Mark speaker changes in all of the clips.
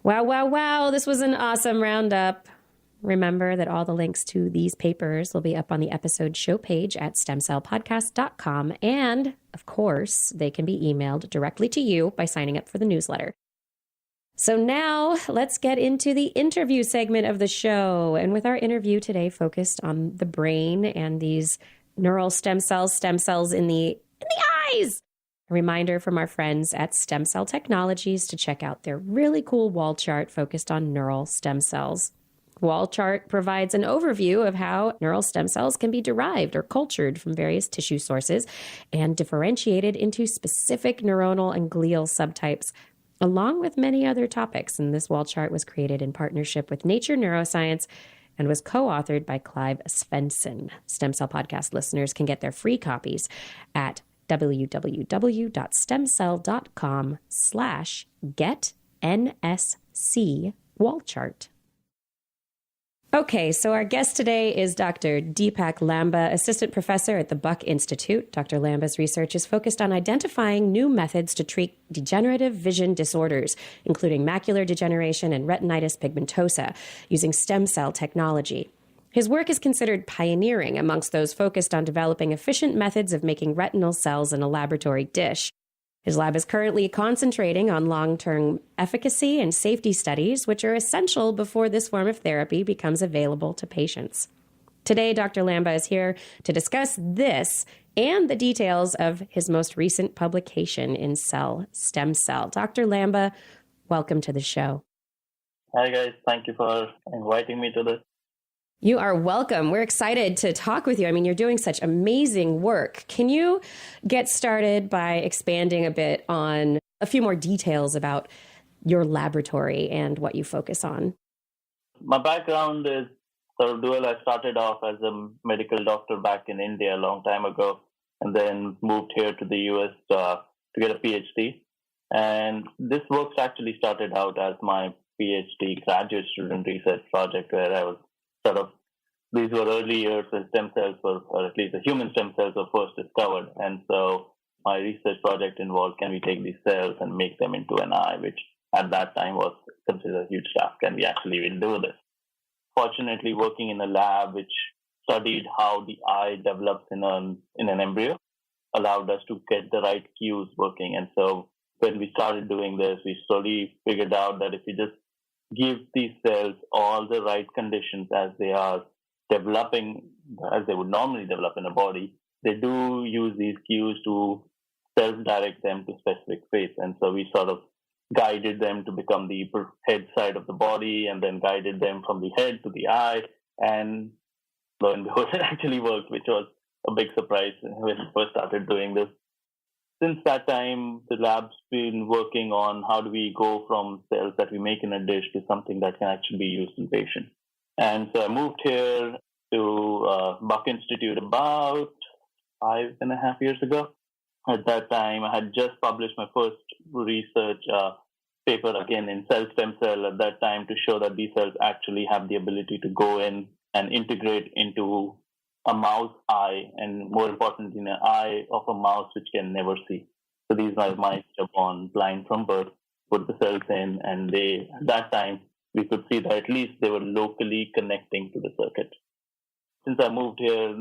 Speaker 1: Wow, wow, wow. This was an awesome roundup. Remember that all the links to these papers will be up on the episode show page at stemcellpodcast.com. And, of course, they can be emailed directly to you by signing up for the newsletter. So now let's get into the interview segment of the show. And with our interview today focused on the brain and these neural stem cells in the eyes. A reminder from our friends at Stem Cell Technologies to check out their really cool wall chart focused on neural stem cells. Wall chart provides an overview of how neural stem cells can be derived or cultured from various tissue sources and differentiated into specific neuronal and glial subtypes, along with many other topics. And this wall chart was created in partnership with Nature Neuroscience and was co-authored by Clive Svensson. Stem Cell Podcast listeners can get their free copies at www.stemcell.com/getnsc wall chart. Okay, so our guest today is Dr. Deepak Lamba, assistant professor at the Buck Institute. Dr. Lamba's research is focused on identifying new methods to treat degenerative vision disorders, including macular degeneration and retinitis pigmentosa, using stem cell technology. His work is considered pioneering amongst those focused on developing efficient methods of making retinal cells in a laboratory dish. His lab is currently concentrating on long-term efficacy and safety studies, which are essential before this form of therapy becomes available to patients. Today, Dr. Lamba is here to discuss this and the details of his most recent publication in Cell Stem Cell. Dr. Lamba, welcome to the show.
Speaker 2: Hi, guys. Thank you for inviting me to this.
Speaker 1: You are welcome. We're excited to talk with you. I mean, you're doing such amazing work. Can you get started by expanding a bit on a few more details about your laboratory and what you focus on?
Speaker 2: My background is sort of dual. I started off as a medical doctor back in India a long time ago, and then moved here to the US to get a PhD. And this work actually started out as my PhD graduate student research project, where I was these were early years when stem cells were, or at least the human stem cells were first discovered. And so my research project involved, can we take these cells and make them into an eye, which at that time was considered a huge task. Can we actually even do this? Fortunately, working in a lab which studied how the eye develops in an embryo allowed us to get the right cues working. And so when we started doing this, we slowly figured out that if we just give these cells all the right conditions as they are developing, as they would normally develop in a body, they do use these cues to self-direct them to specific fates. And so we sort of guided them to become the head side of the body, and then guided them from the head to the eye. And lo and behold, it actually worked, which was a big surprise when we first started doing this. Since that time, the lab's been working on how do we go from cells that we make in a dish to something that can actually be used in patients. And so I moved here to Buck Institute about 5.5 years ago. At that time, I had just published my first research paper, again, in cell stem cell at that time, to show that these cells actually have the ability to go in and integrate into a mouse eye, and more importantly, an eye of a mouse which can never see. So these are mice who are born blind from birth, put the cells in, and at that time, we could see that at least they were locally connecting to the circuit. Since I moved here,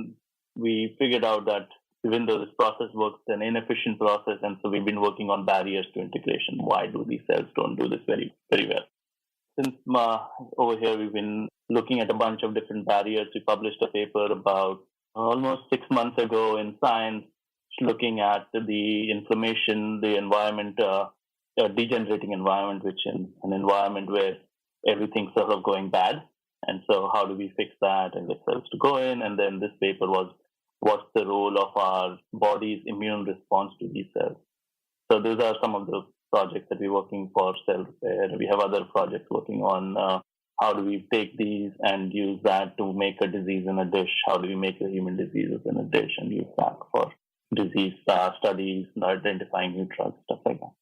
Speaker 2: we figured out that even though this process works, it's an inefficient process, and so we've been working on barriers to integration. Why do these cells don't do this very, very well? Since over here, we've been looking at a bunch of different barriers. We published a paper about almost 6 months ago in Science, looking at the inflammation, the environment, degenerating environment, which is an environment where everything's sort of going bad. And so how do we fix that and get cells to go in? And then this paper was, what's the role of our body's immune response to these cells? So those are some of the projects that we're working for cell repair. We have other projects working on how do we take these and use that to make a disease in a dish? How do we make a human diseases in a dish and use that for disease studies, identifying new drugs, stuff like that?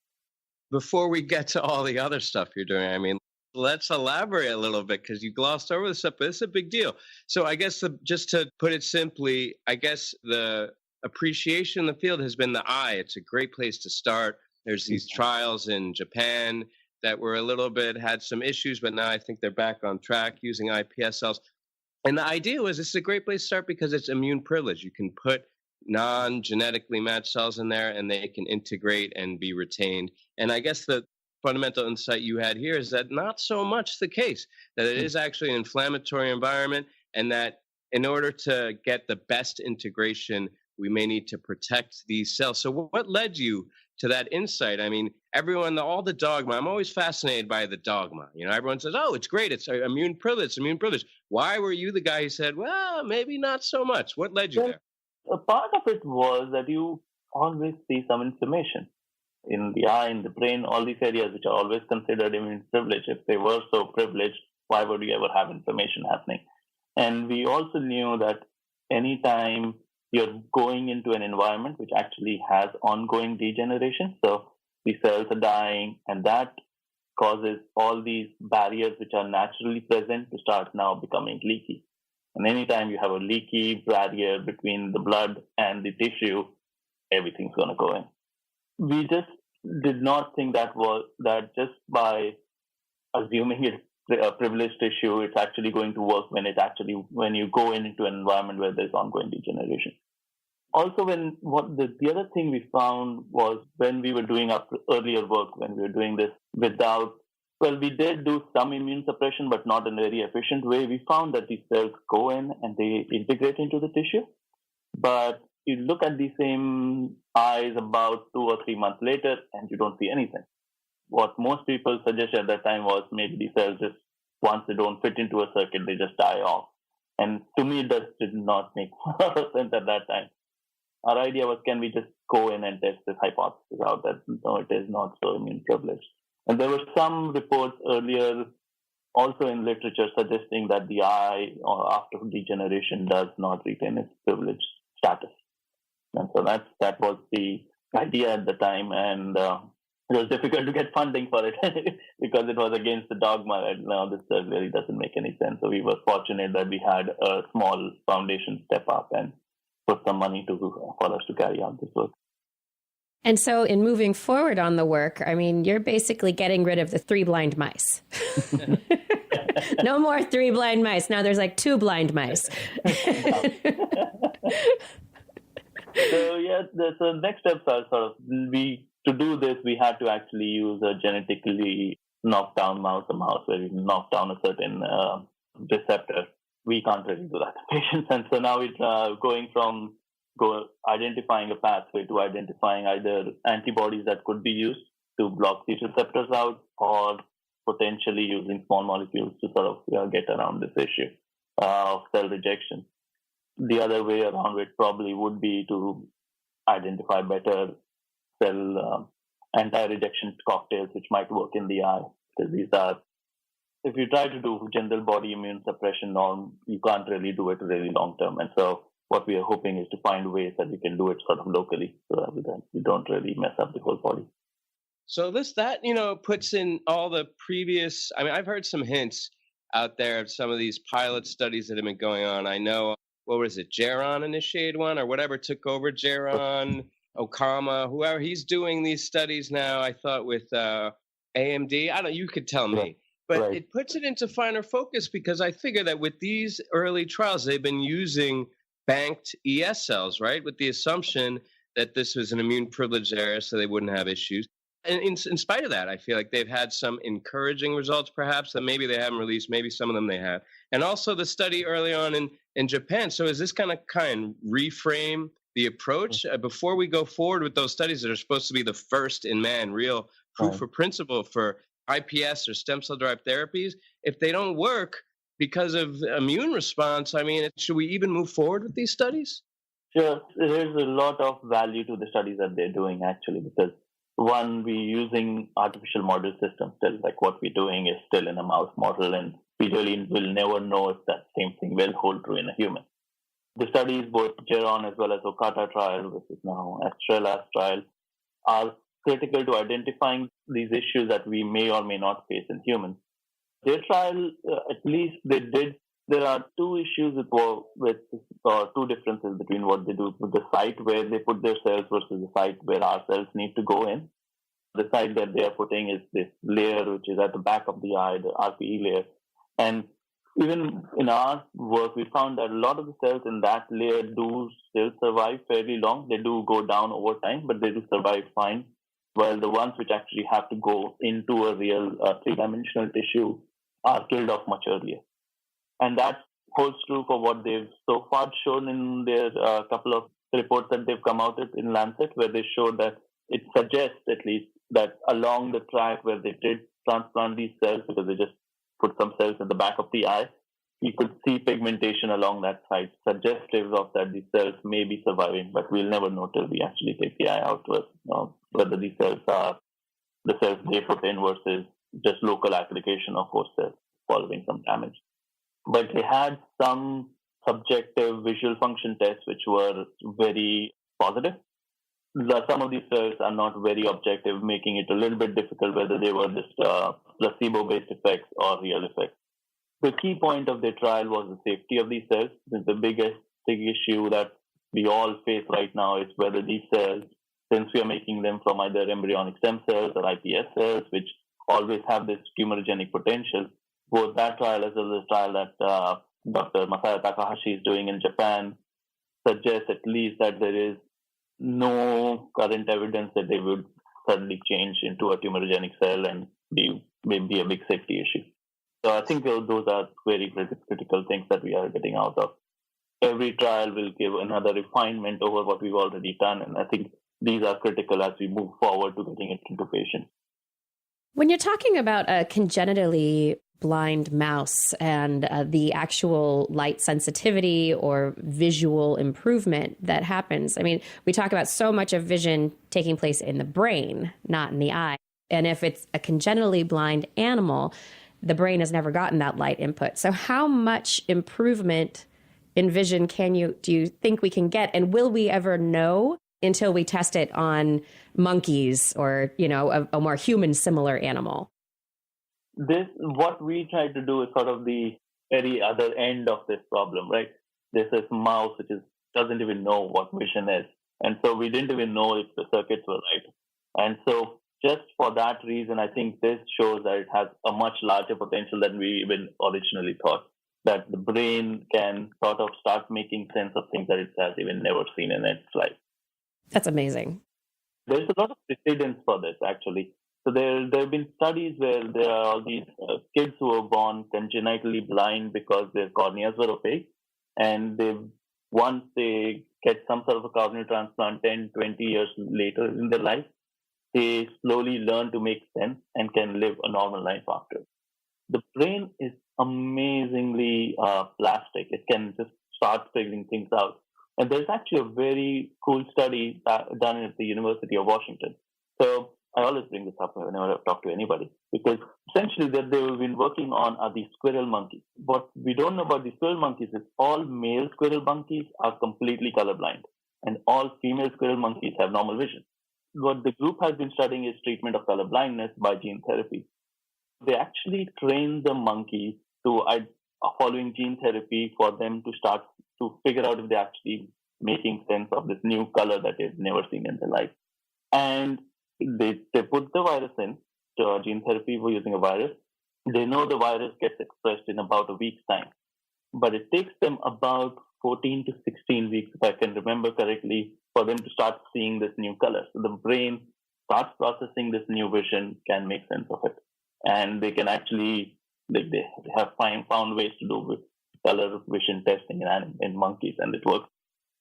Speaker 3: Before we get to all the other stuff you're doing, I mean, let's elaborate a little bit, because you glossed over this stuff, but it's a big deal. So I guess just to put it simply, I guess the appreciation in the field has been the eye. It's a great place to start. There's these trials in Japan that were a little bit, had some issues, but now I think they're back on track using iPS cells. And the idea was this is a great place to start because it's immune privilege. You can put non-genetically matched cells in there and they can integrate and be retained. And I guess the fundamental insight you had here is that not so much the case, that it is actually an inflammatory environment, and that in order to get the best integration, we may need to protect these cells. So what led you to that insight? I mean, everyone, all the dogma, I'm always fascinated by the dogma. You know, everyone says, oh, it's great. It's immune privilege, immune privilege. Why were you the guy who said, well, maybe not so much? What led you there?
Speaker 2: A part of it was that you always see some inflammation in the eye, in the brain, all these areas which are always considered immune privilege. If they were so privileged, why would you ever have inflammation happening? And we also knew that anytime you're going into an environment which actually has ongoing degeneration, so the cells are dying, and that causes all these barriers which are naturally present to start now becoming leaky. And anytime you have a leaky barrier between the blood and the tissue, everything's going to go in. We just did not think that just by assuming it's a privileged issue, it's actually going to work when you go into an environment where there's ongoing degeneration. Also, the other thing we found was when we were doing our earlier work, when we were doing this we did do some immune suppression, but not in a very efficient way. We found that these cells go in and they integrate into the tissue. But you look at the same eyes about 2 or 3 months later and you don't see anything. What most people suggested at that time was maybe the cells just, once they don't fit into a circuit, they just die off. And to me, that did not make sense at that time. Our idea was, can we just go in and test this hypothesis out that no, it is not so immune privileged. And there were some reports earlier also in literature suggesting that the eye after degeneration does not retain its privileged status. And so that was the idea at the time. And it was difficult to get funding for it because it was against the dogma. And now this really doesn't make any sense. So we were fortunate that we had a small foundation step up and put some money for us to carry out this work.
Speaker 1: And so in moving forward on the work, I mean, you're basically getting rid of the 3 blind mice. No more 3 blind mice. Now there's like 2 blind mice.
Speaker 2: So the next steps are to do this, we had to actually use a genetically knocked down mouse, a mouse where we knock down a certain receptor. We can't really do that to patients. And so now it's going from identifying a pathway to identifying either antibodies that could be used to block these receptors out, or potentially using small molecules to sort of get around this issue of cell rejection. The other way around it probably would be to identify better cell anti-rejection cocktails which might work in the eye. Because these are, if you try to do general body immune suppression, you can't really do it really long term. And so what we are hoping is to find ways that we can do it sort of locally so that we don't really mess up the whole body.
Speaker 3: So that puts in all the previous, I mean, I've heard some hints out there of some of these pilot studies that have been going on. I know, what was it, Geron initiated one or whatever took over, Geron, Okama, whoever, he's doing these studies now, I thought with AMD. I don't know, you could tell me. But right. It puts it into finer focus because I figure that with these early trials, they've been using banked ES cells, right? With the assumption that this was an immune privileged area so they wouldn't have issues. And in spite of that, I feel like they've had some encouraging results, perhaps, that maybe they haven't released, maybe some of them they have. And also the study early on in Japan. So is this kind of reframe the approach before we go forward with those studies that are supposed to be the first in man, real proof of principle for iPS or stem cell derived therapies? If they don't work because of immune response, I mean, should we even move forward with these studies?
Speaker 2: Sure. There's a lot of value to the studies that they're doing, actually, because one, we're using artificial model systems still, like what we're doing is still in a mouse model, and we really will never know if that same thing will hold true in a human. The studies, both Geron as well as Okata trial, which is now Estrella's trial, are critical to identifying these issues that we may or may not face in humans. Their trial, at least they did, there are 2 issues with two differences between what they do with the site where they put their cells versus the site where our cells need to go in. The site that they are putting is this layer, which is at the back of the eye, the RPE layer. And even in our work, we found that a lot of the cells in that layer do still survive fairly long. They do go down over time, but they do survive fine. While the ones which actually have to go into a real three-dimensional tissue are killed off much earlier. And that holds true for what they've so far shown in their couple of reports that they've come out with in Lancet, where they showed that it suggests at least that along the track where they did transplant these cells, because they just put some cells in the back of the eye, you could see pigmentation along that site, suggestive of that these cells may be surviving, but we'll never know till we actually take the eye out to whether these cells are the cells they put in versus just local aggregation of host cells following some damage. But they had some subjective visual function tests which were very positive. Some of these cells are not very objective, making it a little bit difficult whether they were just placebo-based effects or real effects. The key point of the trial was the safety of these cells. The big issue that we all face right now is whether these cells, since we are making them from either embryonic stem cells or iPS cells, which always have this tumorigenic potential, both that trial as well as the trial that Dr. Masaya Takahashi is doing in Japan suggests at least that there is no current evidence that they would suddenly change into a tumorigenic cell and be maybe a big safety issue. So I think those are very critical things that we are getting out of. Every trial will give another refinement over what we've already done, and I think these are critical as we move forward to getting it into patients.
Speaker 1: When you're talking about a congenitally blind mouse and the actual light sensitivity or visual improvement that happens, I mean, we talk about so much of vision taking place in the brain, not in the eye. And if it's a congenitally blind animal, the brain has never gotten that light input. So how much improvement in vision do you think we can get? And will we ever know until we test it on monkeys or, a more human similar animal?
Speaker 2: What we try to do is sort of the very other end of this problem, right? There's this mouse which doesn't even know what vision is. And so we didn't even know if the circuits were right. And so just for that reason, I think this shows that it has a much larger potential than we even originally thought, that the brain can sort of start making sense of things that it has even never seen in its life.
Speaker 1: That's amazing.
Speaker 2: There's a lot of precedence for this, actually. So there have been studies where there are all these kids who were born congenitally blind because their corneas were opaque. And once they get some sort of a corneal transplant 10, 20 years later in their life, they slowly learn to make sense and can live a normal life after. The brain is amazingly plastic. It can just start figuring things out. And there's actually a very cool study done at the University of Washington. So I always bring this up whenever I talk to anybody, because essentially that they've been working on are these squirrel monkeys. What we don't know about these squirrel monkeys is all male squirrel monkeys are completely colorblind, and all female squirrel monkeys have normal vision. What the group has been studying is treatment of color blindness by gene therapy. They actually train the monkey to, following gene therapy, for them to start to figure out if they're actually making sense of this new color that they've never seen in their life. And they put the virus in to gene therapy for using a virus. They know the virus gets expressed in about a week's time, but it takes them about 14 to 16 weeks, if I can remember correctly, for them to start seeing this new color. So the brain starts processing this new vision, can make sense of it. And they can actually, they have found ways to do with color vision testing in monkeys, and it works.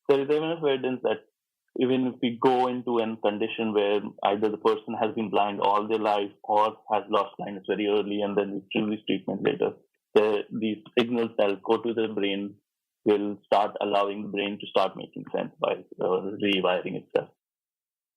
Speaker 2: There is enough evidence that even if we go into a condition where either the person has been blind all their life or has lost blindness very early and then we do this treatment later, these signals that go to the brain will start allowing the brain to start making sense by rewiring itself.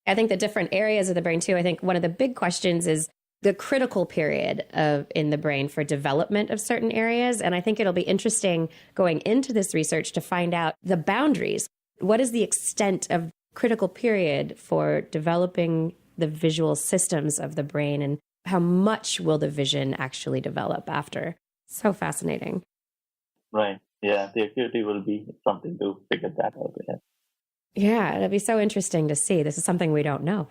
Speaker 1: I think the different areas of the brain too, I think one of the big questions is the critical period in the brain for development of certain areas. And I think it'll be interesting going into this research to find out the boundaries. What is the extent of critical period for developing the visual systems of the brain, and how much will the vision actually develop after? So fascinating.
Speaker 2: Right. Yeah. The acuity will be something to figure that out. Yeah.
Speaker 1: Yeah, it'd be so interesting to see. This is something we don't know.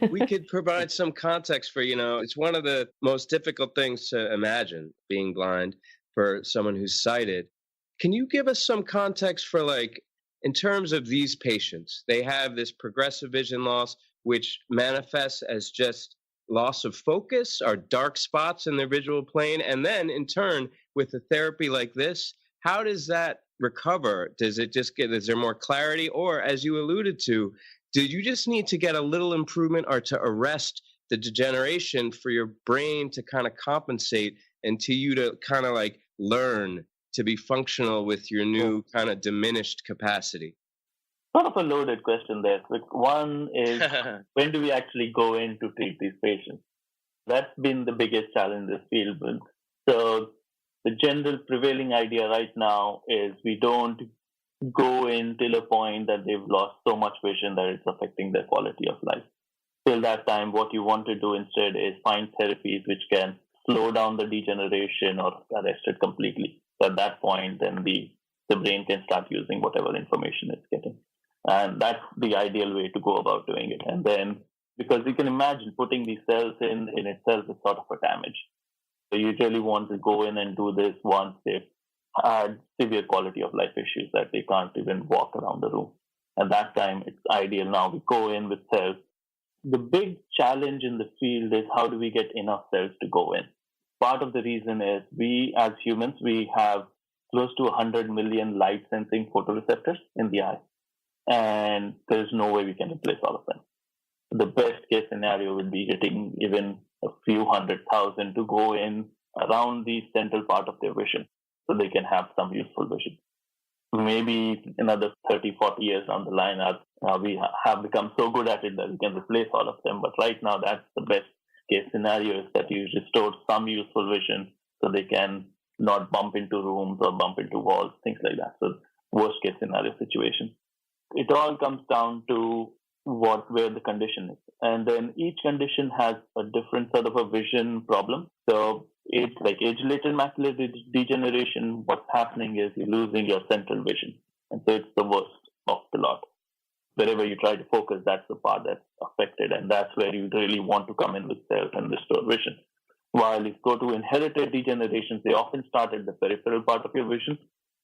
Speaker 3: We could provide some context for, it's one of the most difficult things to imagine, being blind, for someone who's sighted. Can you give us some context for, like, in terms of these patients? They have this progressive vision loss, which manifests as just loss of focus or dark spots in their visual plane. And then in turn, with a therapy like this, how does that recover? Does it just is there more clarity? Or, as you alluded to, do you just need to get a little improvement or to arrest the degeneration for your brain to kind of compensate and to you to kind of like learn to be functional with your new kind of diminished capacity?
Speaker 2: Sort of a loaded question there. Like, one is, when do we actually go in to treat these patients? That's been the biggest challenge in this field. So the general prevailing idea right now is we don't go in till a point that they've lost so much vision that it's affecting their quality of life. Till that time, what you want to do instead is find therapies which can slow down the degeneration or arrest it completely. So at that point, then the brain can start using whatever information it's getting. And that's the ideal way to go about doing it. And then, because you can imagine putting these cells in itself is sort of a damage. So you really want to go in and do this once they've had severe quality of life issues that they can't even walk around the room. At that time, it's ideal. Now we go in with cells. The big challenge in the field is, how do we get enough cells to go in? Part of the reason is, we as humans, we have close to 100 million light sensing photoreceptors in the eye. And there's no way we can replace all of them. The best case scenario would be getting even a few 100,000 to go in around the central part of their vision, so they can have some useful vision. Maybe another 30, 40 years down the line, we have become so good at it that we can replace all of them. But right now, that's the best case scenario, is that you restore some useful vision so they can not bump into rooms or bump into walls, things like that. So worst case scenario situation. It all comes down to where the condition is. And then each condition has a different sort of a vision problem. So it's like age-related macular degeneration. What's happening is you're losing your central vision. And so it's the worst of the lot. Wherever you try to focus, that's the part that's affected. And that's where you really want to come in with cells and restore vision. While if you go to inherited degenerations, they often start at the peripheral part of your vision.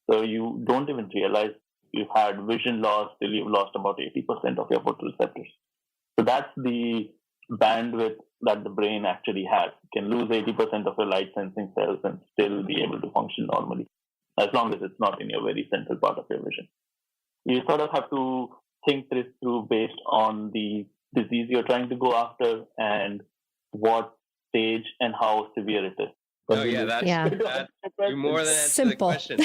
Speaker 2: So you don't even realize you've had vision loss till you've lost about 80% of your photoreceptors. So that's the bandwidth that the brain actually has. You can lose 80% of your light sensing cells and still be able to function normally, as long as it's not in your very central part of your vision. You sort of have to think this through based on the disease you're trying to go after and what stage and how severe it is.
Speaker 3: Oh yeah, that you more than answer the question.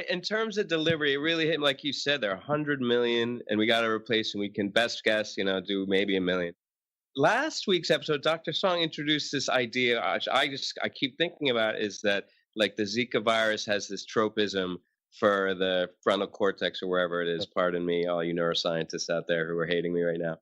Speaker 3: In terms of delivery, it really hit, like you said, there are 100 million, and we got to replace, and we can best guess, do maybe 1 million. Last week's episode, Dr. Song introduced this idea, which I keep thinking about, is that like the Zika virus has this tropism for the frontal cortex or wherever it is. Pardon me, all you neuroscientists out there who are hating me right now.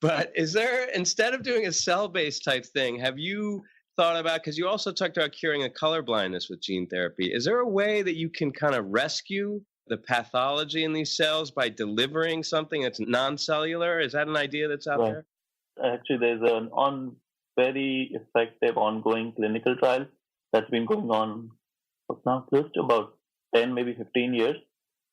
Speaker 3: But is there, instead of doing a cell-based type thing, have you thought about, because you also talked about curing a color blindness with gene therapy, is there a way that you can kind of rescue the pathology in these cells by delivering something that's non-cellular? Is that an idea that's out there?
Speaker 2: Actually, there's an very effective ongoing clinical trial that's been going on for now close to about 10, maybe 15 years.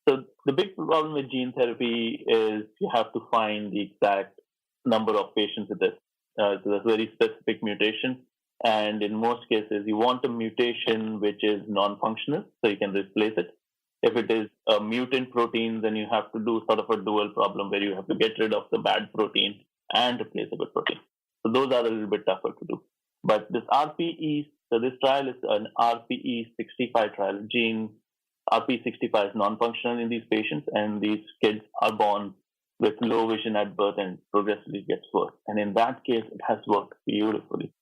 Speaker 2: So the big problem with gene therapy is you have to find the exact number of patients with this. So there's a very specific mutation. And in most cases, you want a mutation which is non-functional, so you can replace it. If it is a mutant protein, then you have to do sort of a dual problem where you have to get rid of the bad protein and replace a good protein. So those are a little bit tougher to do. But this RPE, so this trial is an RPE65 trial. Gene RPE65 is non-functional in these patients, and these kids are born with low vision at birth and progressively gets worse. And in that case, it has worked beautifully.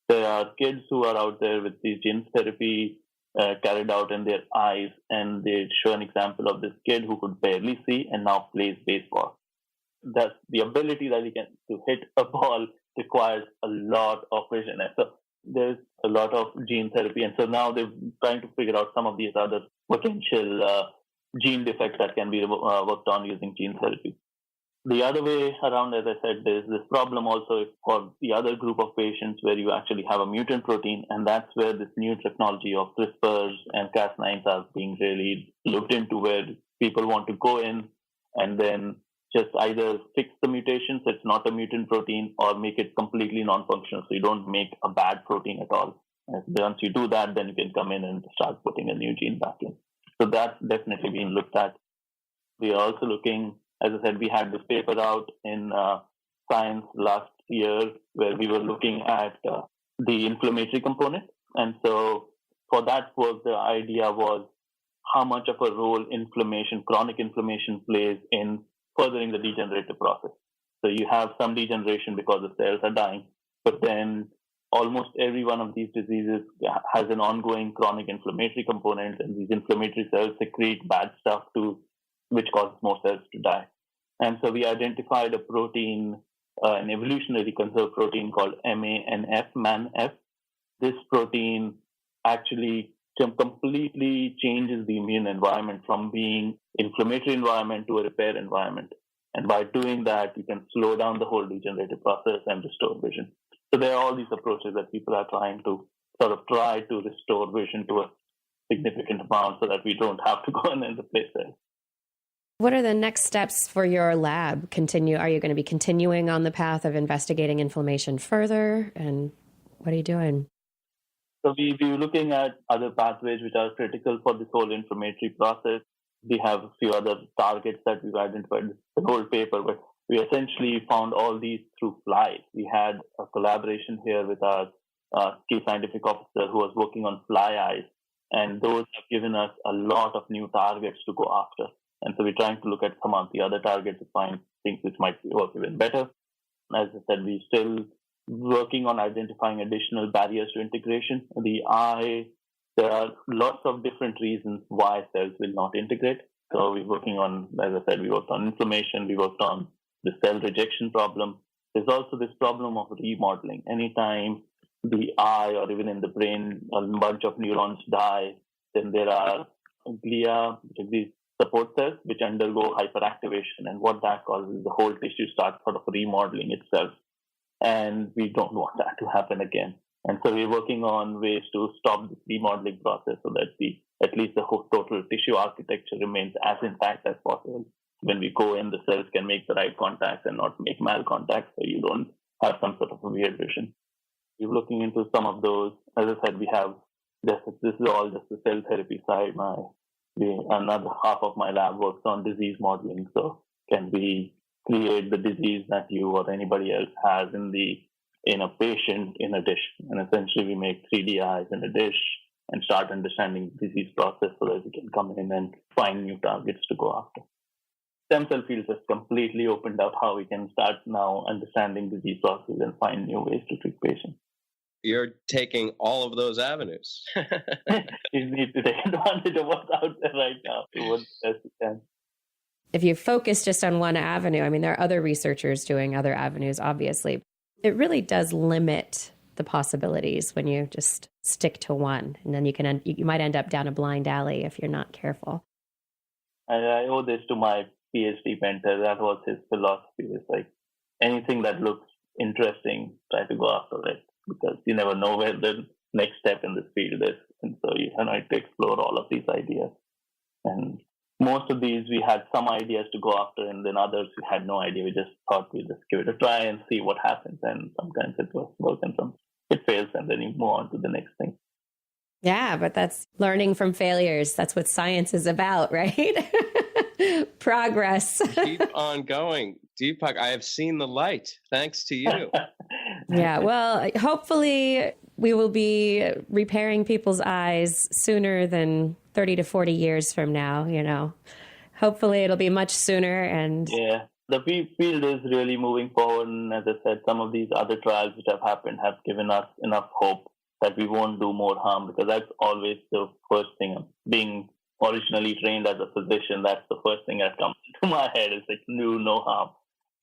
Speaker 2: There are kids who are out there with these gene therapy carried out in their eyes, and they show an example of this kid who could barely see and now plays baseball. That's the ability that he can to hit a ball requires a lot of vision. And so there's a lot of gene therapy, and so now they're trying to figure out some of these other potential gene defects that can be worked on using gene therapy. The other way around, as I said, there's this problem also for the other group of patients where you actually have a mutant protein, and that's where this new technology of CRISPRs and Cas9s are being really looked into, where people want to go in and then just either fix the mutation so it's not a mutant protein or make it completely non-functional so you don't make a bad protein at all. And once you do that, then you can come in and start putting a new gene back in. So that's definitely being looked at. We are also looking, as I said, we had this paper out in Science last year where we were looking at the inflammatory component. And so for that work, the idea was how much of a role chronic inflammation plays in furthering the degenerative process. So you have some degeneration because the cells are dying, but then almost every one of these diseases has an ongoing chronic inflammatory component, and these inflammatory cells secrete bad stuff which causes more cells to die. And so we identified a protein, an evolutionary conserved protein called MANF. This protein actually completely changes the immune environment from being inflammatory environment to a repair environment. And by doing that, you can slow down the whole degenerative process and restore vision. So there are all these approaches that people are trying to try to restore vision to a significant amount so that we don't have to go in and replace it.
Speaker 1: What are the next steps for your lab? Are you going to be continuing on the path of investigating inflammation further? And what are you doing?
Speaker 2: So we'll be looking at other pathways which are critical for this whole inflammatory process. We have a few other targets that we've identified in the whole paper, but we essentially found all these through flies. We had a collaboration here with our chief scientific officer who was working on fly eyes, and those have given us a lot of new targets to go after. And so we're trying to look at some of the other targets to find things which might work even better. As I said, we're still working on identifying additional barriers to integration. The eye, there are lots of different reasons why cells will not integrate. So we're working on, as I said, we worked on inflammation, we worked on the cell rejection problem. There's also this problem of remodeling. Anytime the eye or even in the brain, a bunch of neurons die, then there are glia, these support cells, which undergo hyperactivation. And what that causes is the whole tissue starts remodeling itself. And we don't want that to happen again. And so we're working on ways to stop this remodeling process so that at least the whole total tissue architecture remains as intact as possible. When we go in, the cells can make the right contacts and not make malcontacts, so you don't have some sort of a weird vision. We're looking into some of those. As I said, we have this is all just the cell therapy side. Another half of my lab works on disease modeling. So can we create the disease that you or anybody else has in a patient in a dish? And essentially we make 3D eyes in a dish and start understanding the disease process so that we can come in and find new targets to go after. Stem cell fields has completely opened up how we can start now understanding disease processes and find new ways to treat patients.
Speaker 3: You're taking all of those avenues.
Speaker 2: You need to take advantage of what's out there right now to what best you can.
Speaker 1: If you focus just on one avenue, I mean, there are other researchers doing other avenues, obviously. It really does limit the possibilities when you just stick to one. And then you might end up down a blind alley if you're not careful.
Speaker 2: And I owe this to my PhD mentor. That was his philosophy. It's like anything that looks interesting, try to go after it, because you never know where the next step in this field is. And so you have to explore all of these ideas. And most of these, we had some ideas to go after, and then others we had no idea. We just thought we'd just give it a try and see what happens. And sometimes it works and sometimes it fails, and then you move on to the next thing.
Speaker 1: Yeah, but that's learning from failures. That's what science is about, right? Progress.
Speaker 3: Keep on going. Deepak, I have seen the light. Thanks to you.
Speaker 1: Yeah, well, hopefully we will be repairing people's eyes sooner than 30 to 40 years from now, Hopefully it'll be much sooner. And
Speaker 2: yeah, the field is really moving forward. And as I said, some of these other trials which have happened have given us enough hope that we won't do more harm, because that's always the first thing. Being originally trained as a physician, that's the first thing that comes to my head is like, no harm.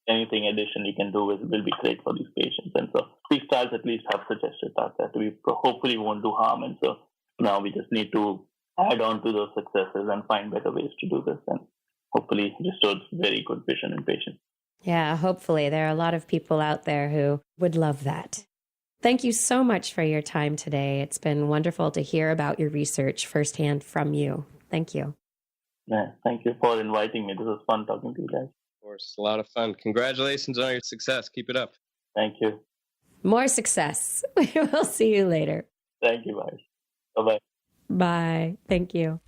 Speaker 2: Anything addition you can do will be great for these patients. And so these trials at least have suggested that we hopefully won't do harm. And so now we just need to add on to those successes and find better ways to do this, and hopefully restore very good vision in patients.
Speaker 1: Yeah, hopefully. There are a lot of people out there who would love that. Thank you so much for your time today. It's been wonderful to hear about your research firsthand from you. Thank you.
Speaker 2: Yeah, thank you for inviting me. This was fun talking to you guys.
Speaker 3: Of course, a lot of fun. Congratulations on your success. Keep it up.
Speaker 2: Thank you.
Speaker 1: More success. We'll see you later.
Speaker 2: Thank you, guys. Bye-bye.
Speaker 1: Bye. Thank you.